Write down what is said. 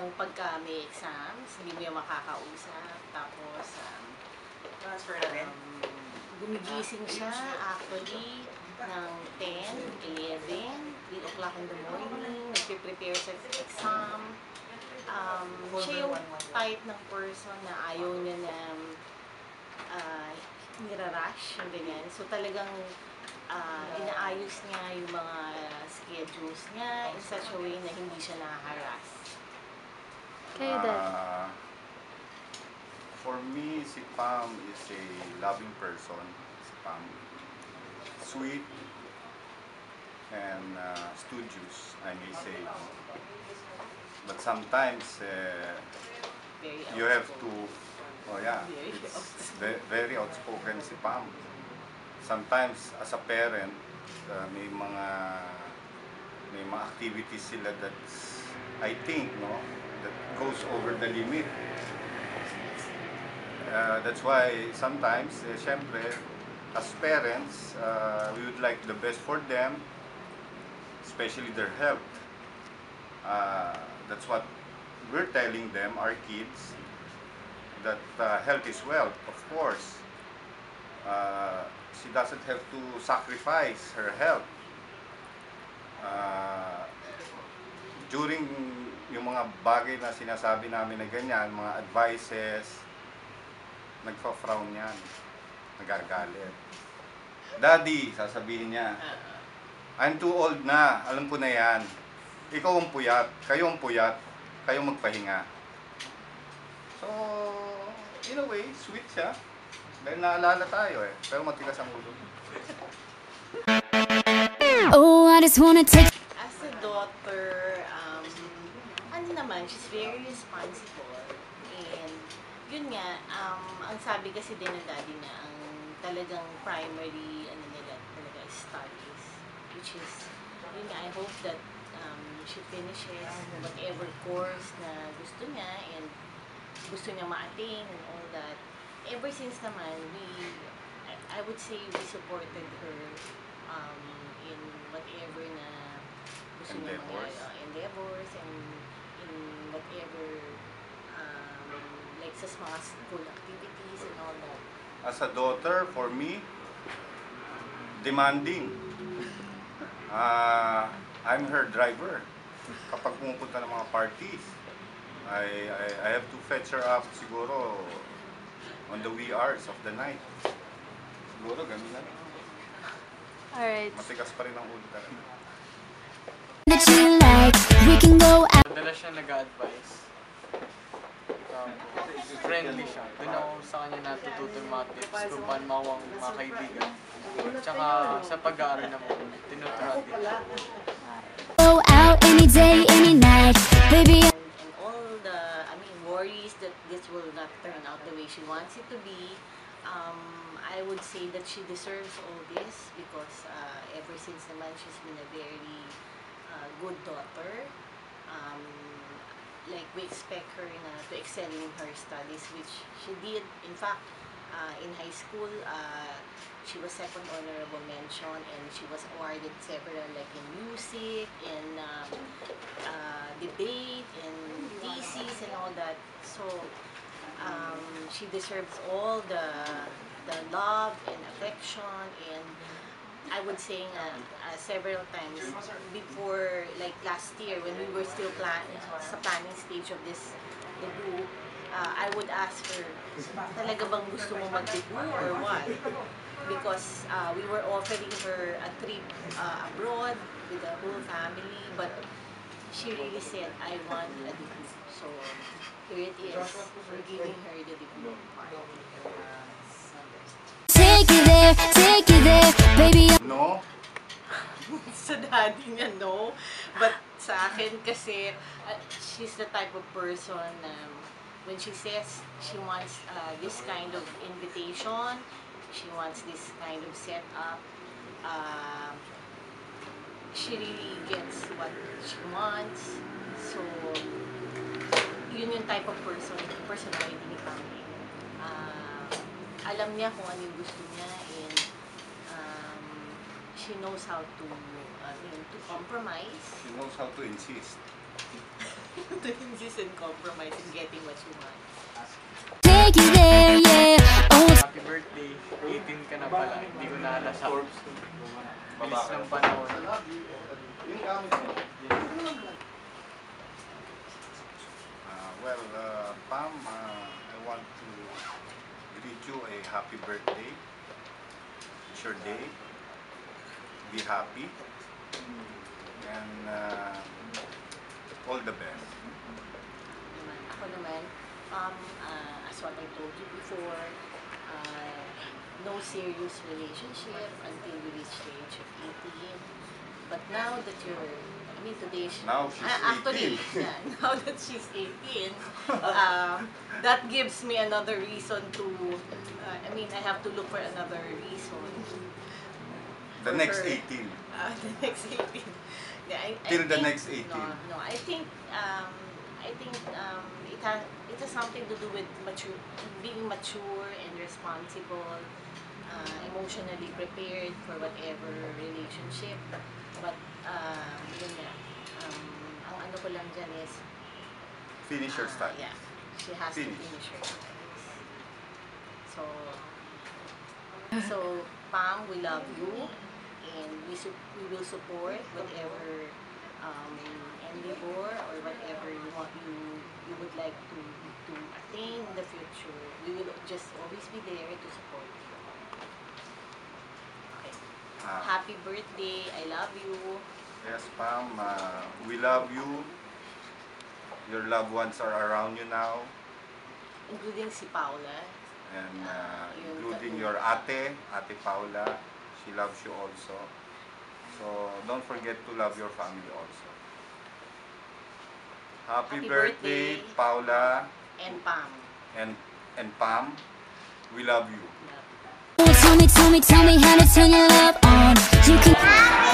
talagang pagka may exams, hindi mo yung makakausap. Tapos, Transfer na rin? gumigising siya actually ng 10, 11, 3 o'clock in the morning, nagpe-prepare sa exam. Siya yung type ng person na ayaw niya na nirarush, yung ganyan. So talagang inaayos niya yung mga schedules niya in such a way na hindi siya nakaharass. Kayo, Dad? For me, si Pam is a loving person. Si Pam, sweet and studious, I may say. But sometimes you have to, it's very outspoken si Pam. Sometimes as a parent, may mga activities sila that's, I think, that goes over the limit. That's why sometimes, syempre, as parents, we would like the best for them, especially their health. That's what we're telling them, our kids, that health is wealth, of course. She doesn't have to sacrifice her health. During yung mga bagay na sinasabi namin na ganyan, mga advices, nagfa-frown yan, nagagalit. Daddy, sasabihin niya, I'm too old na, alam ko na yan. Ikaw ang puyat, kayo magpahinga. So, in a way, sweet siya. Dahil naalala tayo pero matigas ang ulo. Oh, I just wanna take... As a daughter, ano naman, she's very responsible. And yun nga, ang sabi kasi din ng daddy na ang talagang primary, nila talaga is studies. Which is, yun nga, I hope that she finishes whatever course na gusto niya and gusto niya ma-attain and all that. Ever since naman, I would say we supported her in whatever na gusto niya mangyari, endeavors and in whatever like sa mga school activities and all that. As a daughter, for me, demanding. I'm her driver. Kapag pumupunta ng mga parties, I have to fetch her up siguro on the wee hours of the night. Siguro ganun na. Alright. Matigas pa rin ang ulo talaga. That you like, we can go out. Madalas siya nag-a-advise. Friendly siya. Doon ako sa kanya natututo yung mga tips kung paano mawang mga kaibigan. Tsaka sa pag-aaral naman, tinuturuan din siya. Go out any day, any night, baby. And all the, worries that this will not turn out the way she wants it to be, I would say that she deserves all this because ever since naman she's been a very good daughter. Like we expect her to excel in her studies, which she did. In fact, in high school, she was second honorable mention and she was awarded several like in music, in debate, in thesis and all that. So she deserves all the love and affection, and I would say several times before, like last year when we were still sa planning stage of this debut, I would ask her, talaga bang gusto mo mag-debut or what? Because we were offering her a trip abroad with the whole family, but she really said, I want a debut. So here it is, we're giving her the debut part. Take you there, baby. No? Sa daddy niya, no. But sa akin kasi, she's the type of person when she says she wants this kind of invitation, she wants this kind of setup, she really gets what she wants. So, yun yung type of personality ni Pamela. Alam niya kung ano yung gusto niya, and she knows how to compromise. She knows how to insist. to insist and compromise in getting what you want. Take you there, yeah. Oh, Happy birthday. 18 ka na pala. Hindi ko naalasa. Bilis ng panahon. Pam, I want to greet you a happy birthday. It's your day. Be happy. And all the best. Ako naman, as what I told you before, no serious relationship until we reach the age of 18. But now that today Now she's actually, 18. yeah, now that she's 18, that gives me another reason to, I have to look for another reason. The for next her. 18. The next 18. Yeah, Till the think- next 18. No, I think it has something to do with being mature and responsible, emotionally prepared for whatever relationship. But yun nga, ang ano ko lang dyan is Finish your studies. yeah, she has Finish. to finish her studies. So Pam, we love you, and we will support whatever endeavor or whatever you would like to attain in the future. We will just always be there to support you. Okay. Happy birthday! I love you. Yes, Pam. We love you. Your loved ones are around you now. Including si Paula. And Yun, including your ate Paula. She loves you also. So don't forget to love your family also. Happy Happy birthday, birthday. Paula And Pam. and Pam. We love you. Love you. tell me how to turn your love on. You can.